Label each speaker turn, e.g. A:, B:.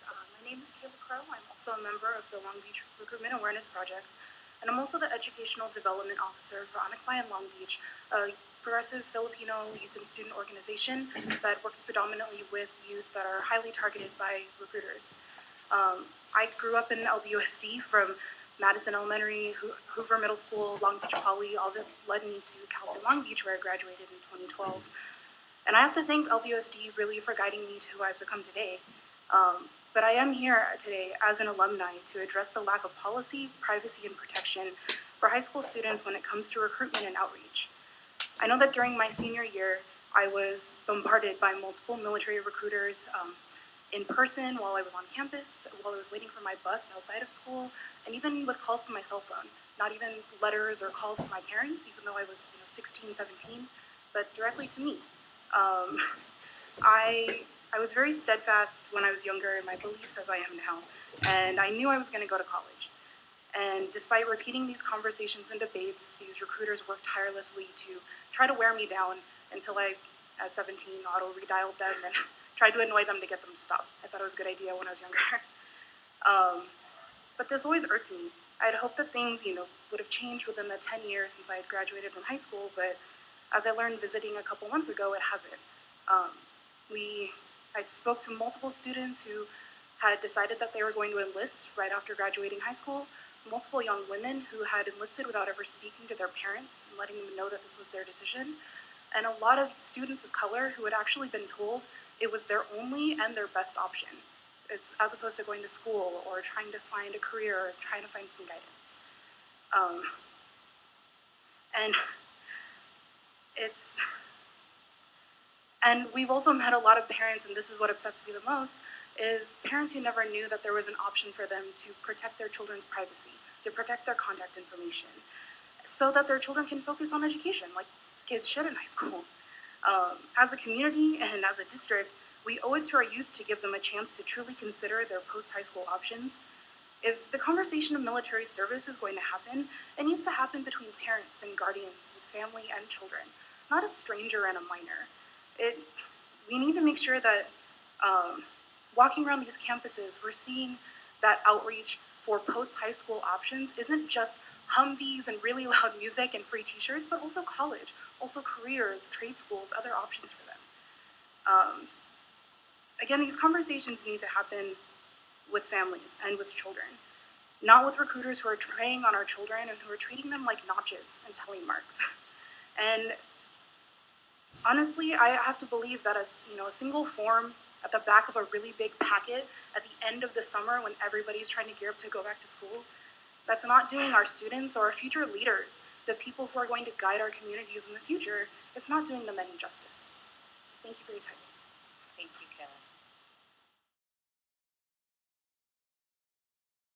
A: My name is Kayla Crow. I'm also a member of the Long Beach Recruitment Awareness Project, and I'm also the Educational Development Officer for Anikbayan Long Beach, a progressive Filipino youth and student organization that works predominantly with youth that are highly targeted by recruiters. I grew up in LBUSD from Madison Elementary, Hoover Middle School, Long Beach Poly, all that led me to Cal State Long Beach, where I graduated in 2012. And I have to thank LBUSD really for guiding me to who I've become today. But I am here today as an alumni to address the lack of policy, privacy, and protection for high school students when it comes to recruitment and outreach. I know that during my senior year, I was bombarded by multiple military recruiters in person while I was on campus, while I was waiting for my bus outside of school, and even with calls to my cell phone. Not even letters or calls to my parents, even though I was 16, 17, but directly to me. Um, I was very steadfast when I was younger in my beliefs as I am now, and I knew I was going to go to college. And despite repeating these conversations and debates, these recruiters worked tirelessly to try to wear me down until I, at 17, auto-redialed them and tried to annoy them to get them to stop. I thought it was a good idea when I was younger. But this always irked me. I had hoped that things, would have changed within the 10 years since I had graduated from high school, but as I learned visiting a couple months ago, it hasn't. I spoke to multiple students who had decided that they were going to enlist right after graduating high school, multiple young women who had enlisted without ever speaking to their parents and letting them know that this was their decision, and a lot of students of color who had actually been told it was their only and their best option. It's as opposed to going to school or trying to find a career or trying to find some guidance. And we've also met a lot of parents, and this is what upsets me the most, is parents who never knew that there was an option for them to protect their children's privacy, to protect their contact information, so that their children can focus on education, like kids should in high school. As a community and as a district, we owe it to our youth to give them a chance to truly consider their post-high school options. If the conversation of military service is going to happen, it needs to happen between parents and guardians with family and children, not a stranger and a minor. We need to make sure that walking around these campuses, we're seeing that outreach for post-high school options isn't just Humvees and really loud music and free t-shirts, but also college, also careers, trade schools, other options for them. Again, these conversations need to happen with families and with children, not with recruiters who are preying on our children and who are treating them like notches and telling marks. And honestly, I have to believe that as a single form at the back of a really big packet at the end of the summer when everybody's trying to gear up to go back to school, that's not doing our students or our future leaders, the people who are going to guide our communities in the future, it's not doing them any justice. So thank you for your time.
B: Thank you, Kayla.